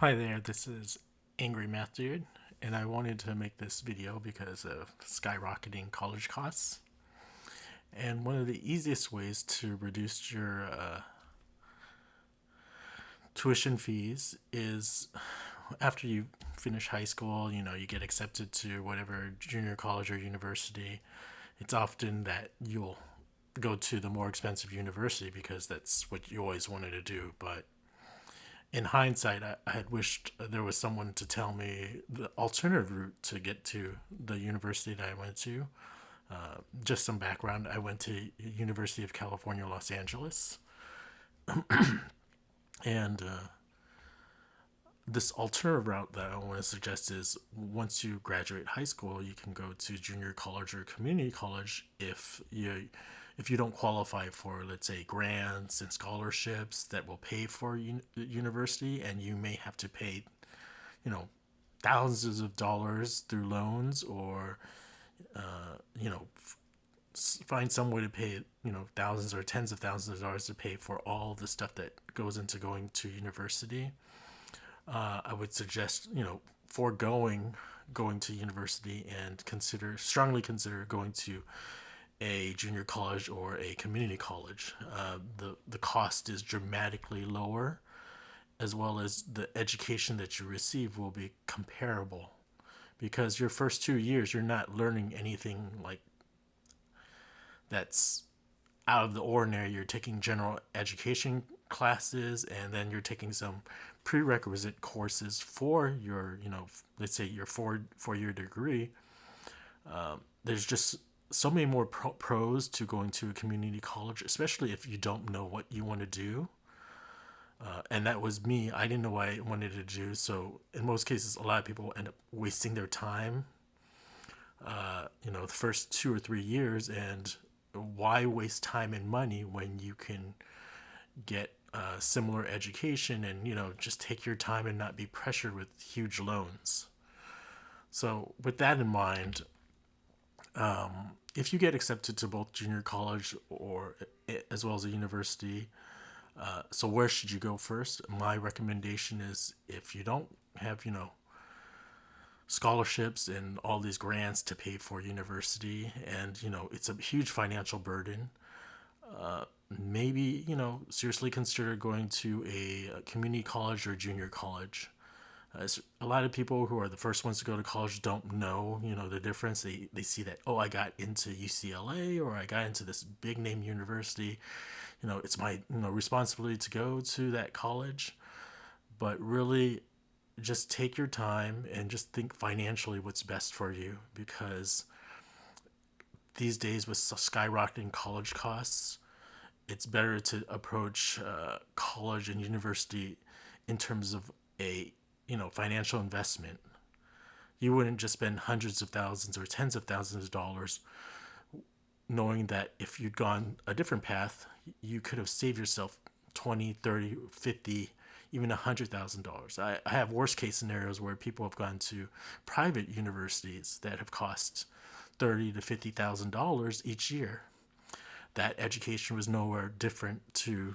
Hi there, this is Angry Math Dude, and I wanted to make this video because of skyrocketing college costs. And one of the easiest ways to reduce your tuition fees is after you finish high school, you get accepted to whatever junior college or university. It's often that you'll go to the more expensive university because that's what you always wanted to do. But in hindsight, I had wished there was someone to tell me the alternative route to get to the university that I went to. Just some background: I went to University of California, Los Angeles, and this alternative route that I want to suggest is once you graduate high school, you can go to junior college or community college if you don't qualify for, let's say, grants and scholarships that will pay for university, and you may have to pay, you know, thousands of dollars through loans or, you know, find some way to pay, thousands or tens of thousands of dollars to pay for all the stuff that goes into going to university. I would suggest, foregoing going to university and strongly consider going to a junior college or a community college. The cost is dramatically lower, as well as the education that you receive will be comparable. Because your first 2 years, you're not learning anything like that's out of the ordinary. You're taking general education classes, and then you're taking some prerequisite courses for your, let's say your four year degree. There's just so many more pros to going to a community college, especially if you don't know what you want to do. And that was me. I didn't know what I wanted to do. So in most cases, a lot of people end up wasting their time, the first 2 or 3 years. And why waste time and money when you can get similar education and, just take your time and not be pressured with huge loans? So with that in mind, if you get accepted to both junior college or as well as a university, so where should you go first? My recommendation is, if you don't have, scholarships and all these grants to pay for university, and it's a huge financial burden, maybe seriously consider going to a community college or junior college. A lot of people who are the first ones to go to college don't know, the difference. They see that, oh, I got into UCLA or I got into this big name university. It's my responsibility to go to that college. But really, just take your time and just think financially what's best for you, because these days with skyrocketing college costs, it's better to approach college and university in terms of a financial investment. You wouldn't just spend hundreds of thousands or tens of thousands of dollars, knowing that if you'd gone a different path, you could have saved yourself 20, 30, 50, even $100,000. I have worst case scenarios where people have gone to private universities that have cost $30,000 to $50,000 each year. That education was nowhere different to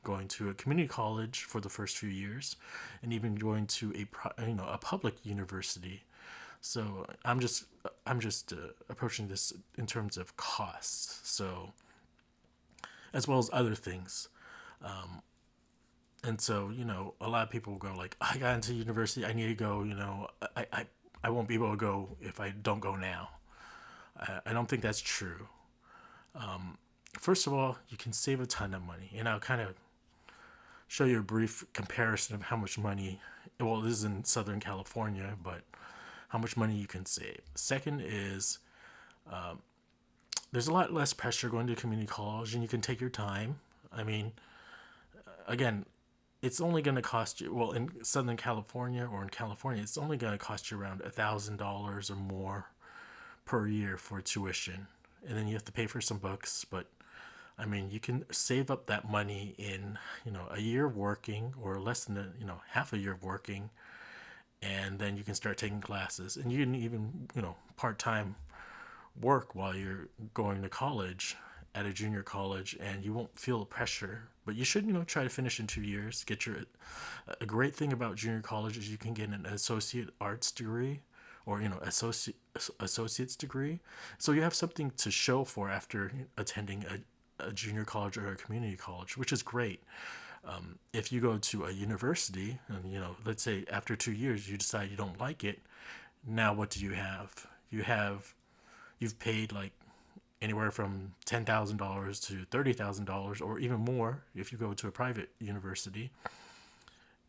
going to a community college for the first few years, and even going to a public university. So I'm just approaching this in terms of costs. So as well as other things. And so, a lot of people go like, I got into university, I need to go, I won't be able to go if I don't go now. I don't think that's true. First of all, you can save a ton of money. And I'll kind of show you a brief comparison of how much money, well, this is in Southern California, but how much money you can save. Second is, there's a lot less pressure going to community college, and you can take your time. I mean, again, it's only going to cost you, well, in Southern California or in California, it's only going to cost you around $1,000 or more per year for tuition. And then you have to pay for some books. But I mean, you can save up that money in, a year of working, or less than, half a year of working. And then you can start taking classes, and you can even, part-time work while you're going to college. at a junior college, and you won't feel the pressure. But you should, try to finish in 2 years. Get your A great thing about junior college is you can get an associate arts degree, or associate's degree. So you have something to show for after attending a junior college or a community college, which is great. If you go to a university, and let's say after 2 years you decide you don't like it, now what do you have? You've paid like anywhere from $10,000 to $30,000, or even more if you go to a private university,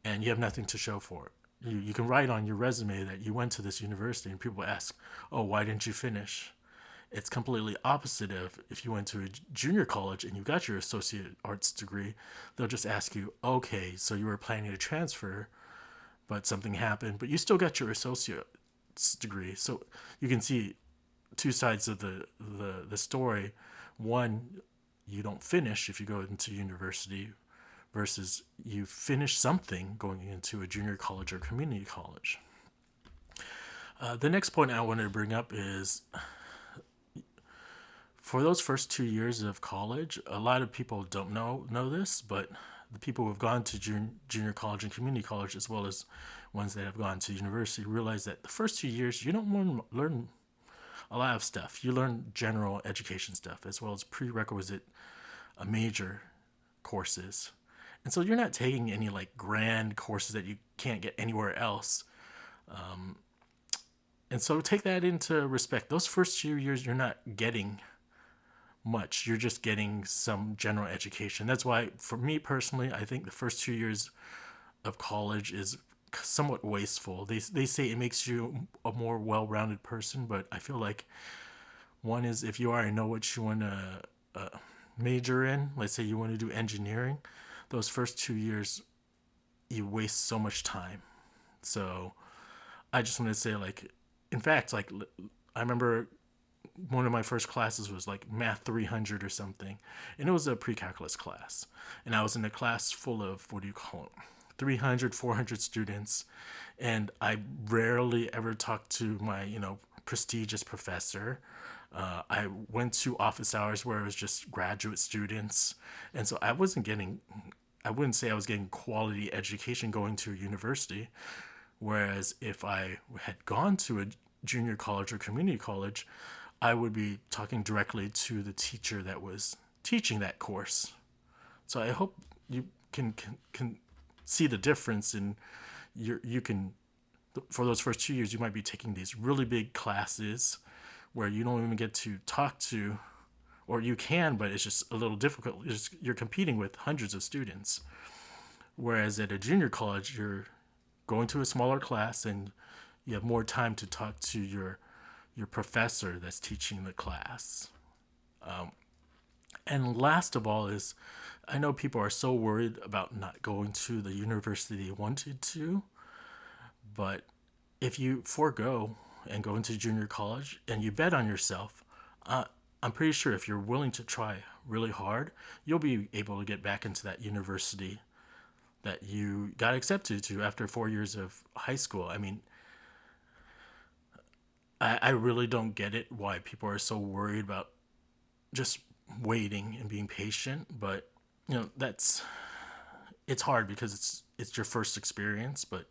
and you have nothing to show for it. You can write on your resume that you went to this university, and people ask, "Oh, why didn't you finish?" It's completely opposite of if you went to a junior college and you got your associate arts degree. They'll just ask you, "Okay, so you were planning to transfer, but something happened, but you still got your associate's degree." So you can see two sides of the story. One, you don't finish if you go into university, versus you finish something going into a junior college or community college. The next point I wanted to bring up is, for those first 2 years of college, a lot of people don't know this, but the people who have gone to junior college and community college, as well as ones that have gone to university, realize that the first 2 years you don't learn a lot of stuff. You learn general education stuff, as well as prerequisite major courses. And so you're not taking any like grand courses that you can't get anywhere else. And so take that into respect. Those first few years, you're not getting much. You're just getting some general education. That's why, for me personally, I think the first 2 years of college is somewhat wasteful. They say it makes you a more well-rounded person, but I feel like, one is, if you already know what you want to major in, let's say you want to do engineering, those first 2 years you waste so much time. So I just want to say, like, in fact, like, I remember one of my first classes was like math 300 or something, and it was a pre-calculus class, and I was in a class full of, what do you call it, 300, 400 students, and I rarely ever talked to my prestigious professor. I went to office hours where it was just graduate students, and so I wouldn't say I was getting quality education going to a university. Whereas if I had gone to a junior college or community college, I would be talking directly to the teacher that was teaching that course. So I hope you can see the difference in you can, for those first 2 years, you might be taking these really big classes where you don't even get to talk to, or you can, but it's just a little difficult. You're competing with hundreds of students. Whereas at a junior college, you're going to a smaller class, and you have more time to talk to your professor that's teaching the class. And last of all is, I know people are so worried about not going to the university they wanted to, but if you forego and go into junior college and you bet on yourself, I'm pretty sure if you're willing to try really hard, you'll be able to get back into that university that you got accepted to after 4 years of high school. I mean, I really don't get it why people are so worried about just waiting and being patient, but it's hard because it's your first experience. But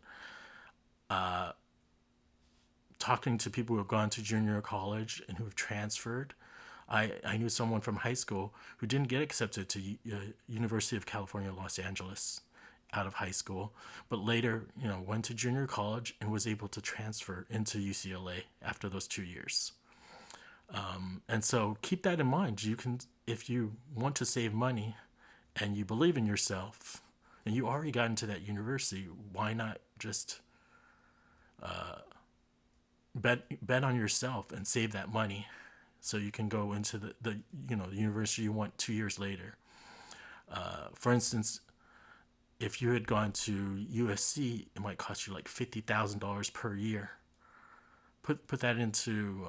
talking to people who have gone to junior college and who have transferred, I knew someone from high school who didn't get accepted to University of California, Los Angeles out of high school, but later, went to junior college and was able to transfer into UCLA after those 2 years. And so keep that in mind. You can, if you want to save money and you believe in yourself and you already got into that university, why not just bet on yourself and save that money so you can go into the university you want 2 years later. For instance, if you had gone to USC, it might cost you like $50,000 per year. Put that into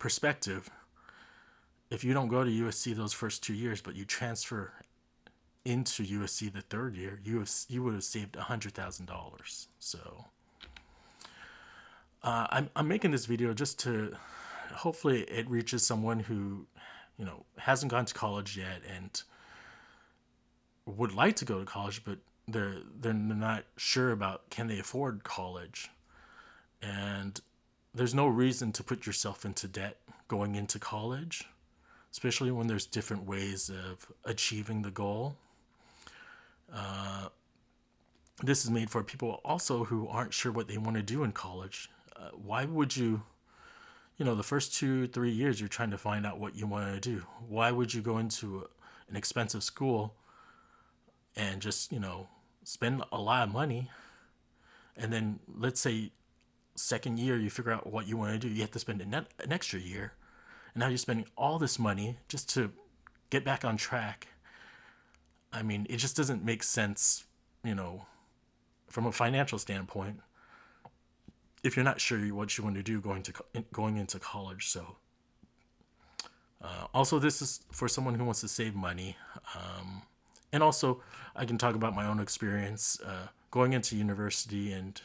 perspective. If you don't go to USC those first 2 years, but you transfer into USC the third year, you would have saved $100,000. So I'm making this video just to, hopefully it reaches someone who hasn't gone to college yet and would like to go to college, but they're not sure about can they afford college, and there's no reason to put yourself into debt going into college, especially when there's different ways of achieving the goal. This is made for people also who aren't sure what they want to do in college. Why would you, the first 2, 3 years you're trying to find out what you want to do? Why would you go into an expensive school and just, spend a lot of money, and then let's say second year you figure out what you want to do, you have to spend an extra year, and now you're spending all this money just to get back on track. I mean, it just doesn't make sense, you know, from a financial standpoint, if you're not sure what you want to do going into college. So, also, this is for someone who wants to save money, and also I can talk about my own experience going into university and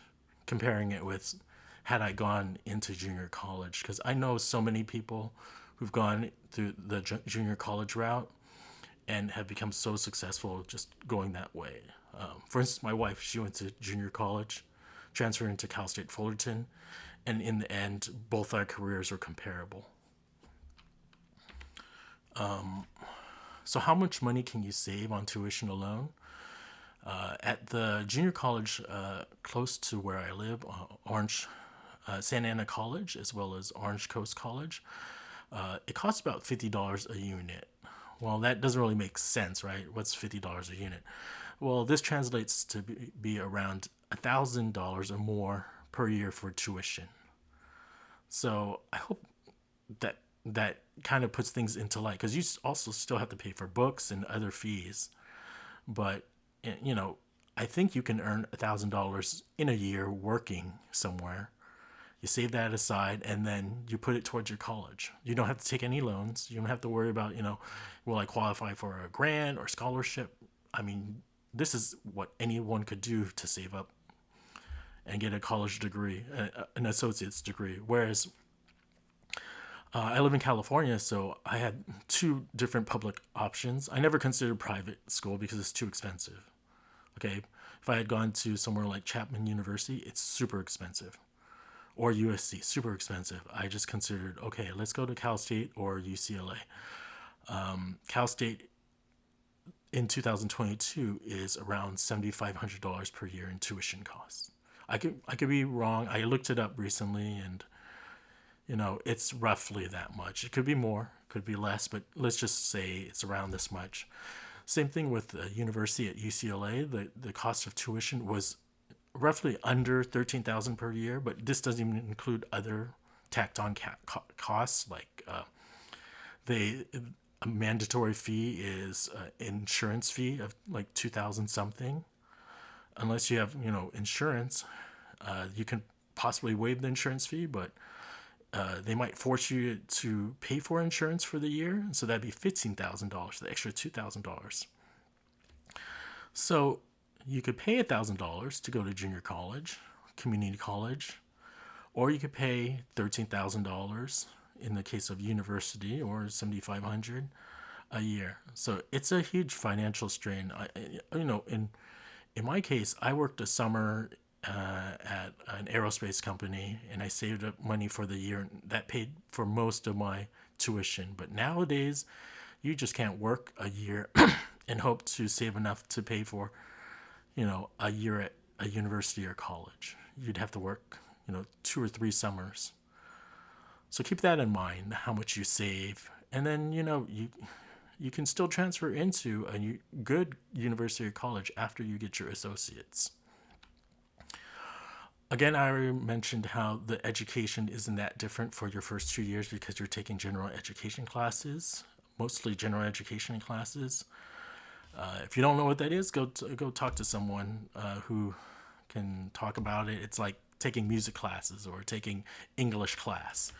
comparing it with had I gone into junior college, because I know so many people who've gone through the junior college route and have become so successful just going that way. For instance, my wife, she went to junior college, transferred into Cal State Fullerton, and in the end, both our careers are comparable. So, how much money can you save on tuition alone? At the junior college close to where I live, Santa Ana College, as well as Orange Coast College, it costs about $50 a unit. Well, that doesn't really make sense, right? What's $50 a unit? Well, this translates to be around $1,000 or more per year for tuition. So I hope that kind of puts things into light, because you also still have to pay for books and other fees. But you know, I think you can earn $1,000 in a year working somewhere. You save that aside, and then you put it towards your college. You don't have to take any loans. You don't have to worry about, will I qualify for a grant or scholarship? I mean, this is what anyone could do to save up and get a college degree, an associate's degree. Whereas I live in California, so I had two different public options. I never considered private school because it's too expensive. Okay, if I had gone to somewhere like Chapman University, it's super expensive, or USC, super expensive. I just considered, okay, let's go to Cal State or UCLA. Cal State in 2022 is around $7,500 per year in tuition costs. I could be wrong. I looked it up recently, and it's roughly that much. It could be more, could be less, but let's just say it's around this much. Same thing with the university at UCLA. The cost of tuition was roughly under 13,000 per year, but this doesn't even include other tacked on costs like they a mandatory fee is insurance fee of like 2,000 something. Unless you have insurance, you can possibly waive the insurance fee, but they might force you to pay for insurance for the year, so that'd be $15,000, the extra $2,000. So you could pay $1,000 to go to junior college, community college, or you could pay $13,000 in the case of university, or $7,500 a year. So it's a huge financial strain. In my case, I worked a summer at an aerospace company, and I saved up money for the year that paid for most of my tuition. But nowadays, you just can't work a year and hope to save enough to pay for, a year at a university or college. You'd have to work, 2 or 3 summers. So keep that in mind, how much you save, and then you can still transfer into a good university or college after you get your associates. Again, I already mentioned how the education isn't that different for your first 2 years because you're taking general education classes, mostly general education classes. If you don't know what that is, go talk to someone who can talk about it. It's like taking music classes or taking English class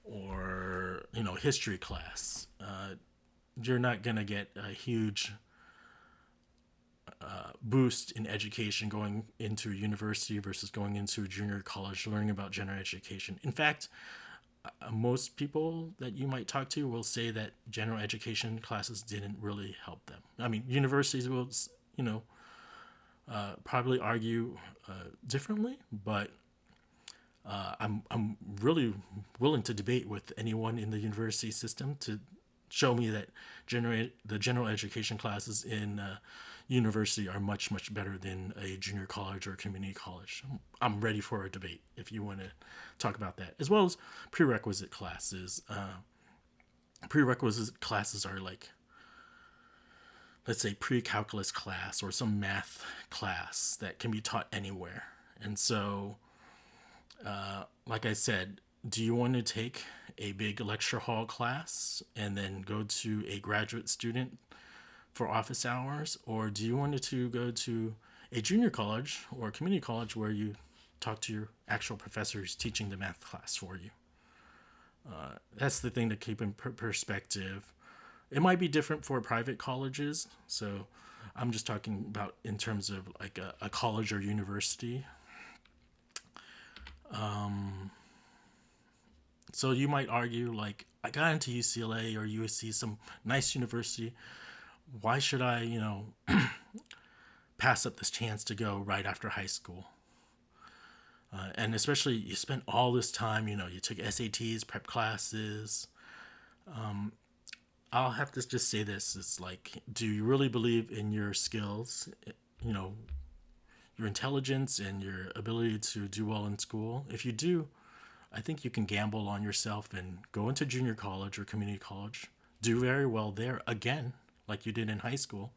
or history class. You're not gonna get a huge boost in education going into university versus going into junior college, learning about general education. In fact, most people that you might talk to will say that general education classes didn't really help them. I mean, universities will, you know, probably argue differently, but I'm really willing to debate with anyone in the university system to show me that the general education classes in university are much better than a junior college or community college. I'm ready for a debate if you want to talk about that, as well as prerequisite classes. Prerequisite classes are like, let's say, pre-calculus class or some math class that can be taught anywhere. And so, like I said, do you want to take a big lecture hall class and then go to a graduate student for office hours, or do you want to go to a junior college or a community college where you talk to your actual professor who's teaching the math class for you? That's the thing to keep in perspective. It might be different for private colleges, so I'm just talking about in terms of like a college or university. So you might argue like, I got into UCLA or USC, some nice university. Why should I, pass up this chance to go right after high school? And especially you spent all this time, you took SATs, prep classes. I'll have to just say this: it's like, do you really believe in your skills, you know, your intelligence and your ability to do well in school? If you do, I think you can gamble on yourself and go into junior college or community college, do very well there again, like you did in high school,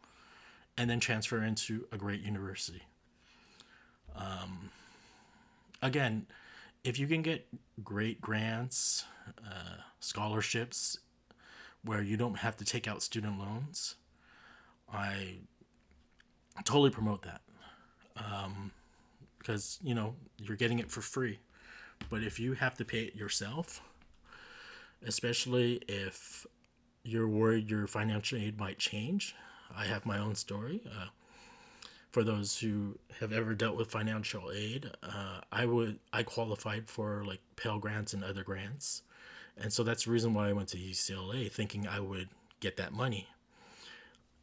and then transfer into a great university. Again, if you can get great grants, scholarships where you don't have to take out student loans, I totally promote that, because you're getting it for free. But if you have to pay it yourself, especially if you're worried your financial aid might change, I have my own story. For those who have ever dealt with financial aid, I qualified for like Pell grants and other grants, and so that's the reason why I went to UCLA, thinking I would get that money.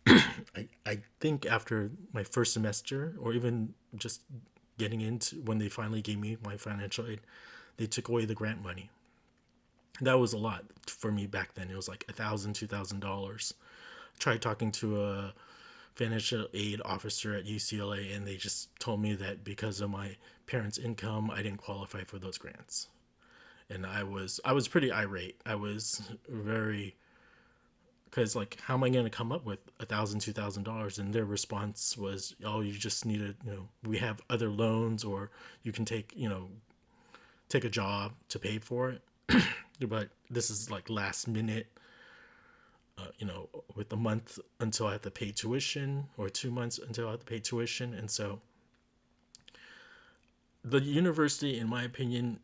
I think after my first semester, or even just getting into when they finally gave me my financial aid, they took away the grant money. That was a lot for me back then. It was like $1,000, $2,000. I tried talking to a financial aid officer at UCLA, and they just told me that because of my parents' income, I didn't qualify for those grants. And I was pretty irate. I was very, because like, how am I going to come up with $1,000, $2,000? And their response was, oh, you just need to, we have other loans, or you can take a job to pay for it. But this is like last minute, with a month until I have to pay tuition, or 2 months until I have to pay tuition. And so the university, in my opinion,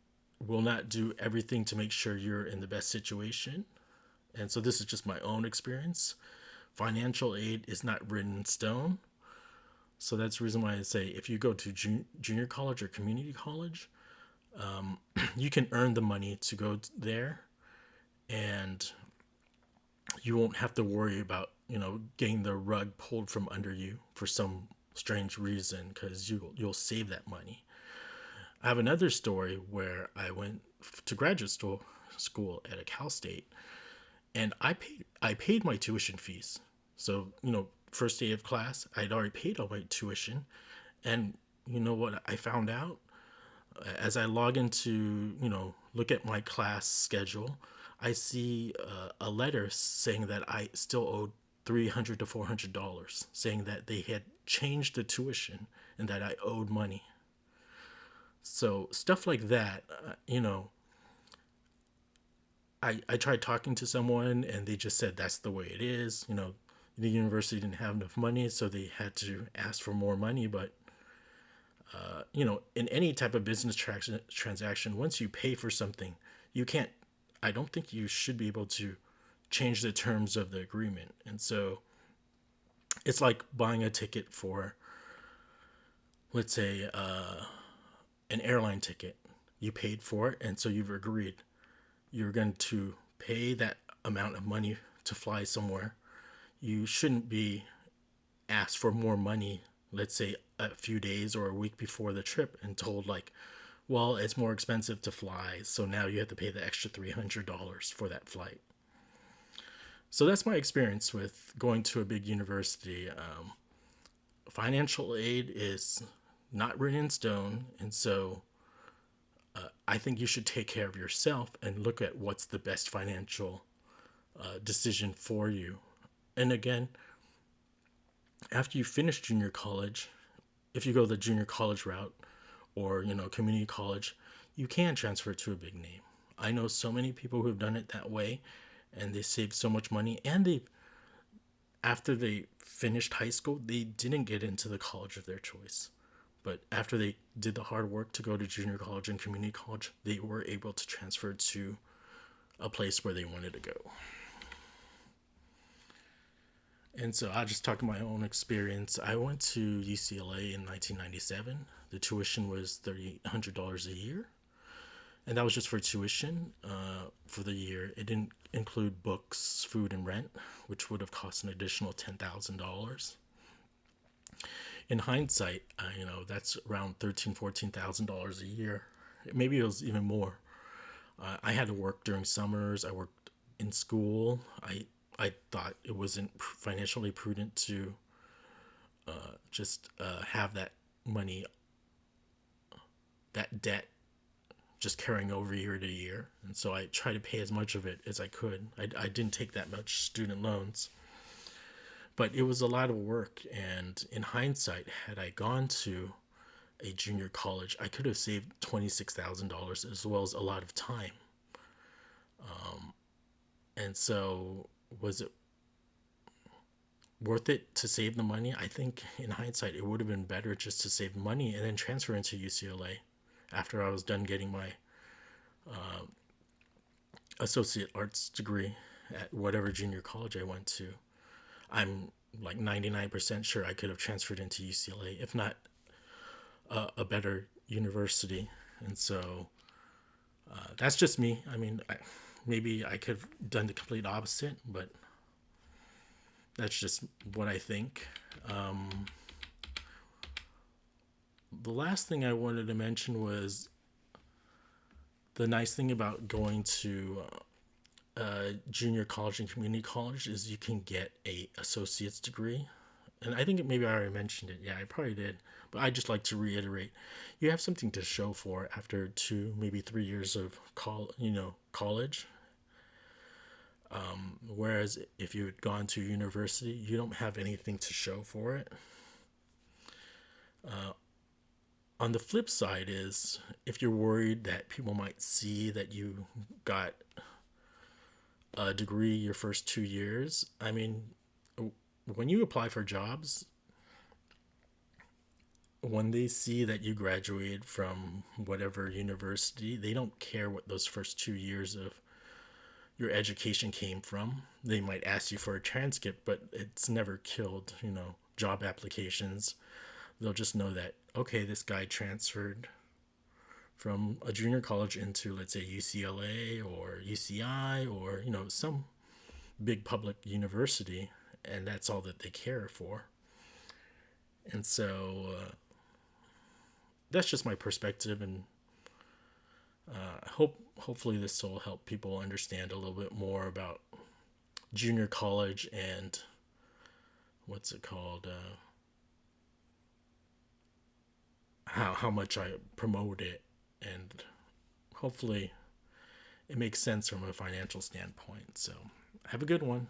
will not do everything to make sure you're in the best situation. And so this is just my own experience. Financial aid is not written in stone. So that's the reason why I say, if you go to junior college or community college, you can earn the money to go there, and you won't have to worry about getting the rug pulled from under you for some strange reason, because you'll save that money. I have another story where I went to graduate school at a Cal State, and I paid my tuition fees. So first day of class, I'd already paid all my tuition, and you know what I found out? As I log into, look at my class schedule, I see a letter saying that I still owed $300 to $400, saying that they had changed the tuition and that I owed money. So stuff like that, I tried talking to someone, and they just said that's the way it is. The university didn't have enough money, so they had to ask for more money. But in any type of business transaction, once you pay for something, you can't. I don't think you should be able to change the terms of the agreement. And so it's like buying a ticket for, let's say, an airline ticket. You paid for it, and so you've agreed. you're going to pay that amount of money to fly somewhere, you shouldn't be asked for more money, let's say a few days or a week before the trip, and told, like, well, it's more expensive to fly, so now you have to pay the extra $300 for that flight. So that's my experience with going to a big university. Financial aid is not written in stone, and so I think you should take care of yourself and look at what's the best financial decision for you. And again, after you finish junior college, if you go the junior college route or community college, you can transfer to a big name. I know so many people who have done it that way, and they saved so much money. And they, after they finished high school, they didn't get into the college of their choice. But after they did the hard work to go to junior college and community college, they were able to transfer to a place where they wanted to go. And so I just talked my own experience. I went to UCLA in 1997. The tuition was $300 a year. And that was just for tuition for the year. It didn't include books, food, and rent, which would have cost an additional $10,000. In hindsight, that's around $13,000-$14,000 a year. Maybe it was even more. I had to work during summers. I worked in school. I thought it wasn't financially prudent to just have that money, that debt, just carrying over year to year. And so I tried to pay as much of it as I could. I didn't take that much student loans, but it was a lot of work. And in hindsight, had I gone to a junior college, I could have saved $26,000 as well as a lot of time. And so, was it worth it to save the money? I think in hindsight, it would have been better just to save money and then transfer into UCLA after I was done getting my associate arts degree at whatever junior college I went to. I'm like 99% sure I could have transferred into UCLA, if not a better university. And so that's just me. I mean, maybe I could have done the complete opposite, but that's just what I think. The last thing I wanted to mention was the nice thing about going to junior college and community college is you can get a associate's degree. And I think maybe I already mentioned it. Yeah, I probably did. But I just like to reiterate, you have something to show for after 2, maybe 3 years of college. Whereas if you had gone to university, you don't have anything to show for it. On the flip side is, if you're worried that people might see that you got a degree your first 2 years, I mean, when you apply for jobs, when they see that you graduated from whatever university, they don't care what those first 2 years of your education came from. They might ask you for a transcript, but it's never killed, job applications. They'll just know that, okay, this guy transferred from a junior college into, let's say, UCLA or UCI or, some big public university, and that's all that they care for. And so that's just my perspective, and hopefully this will help people understand a little bit more about junior college and what's it called, how much I promote it, and hopefully it makes sense from a financial standpoint. So have a good one.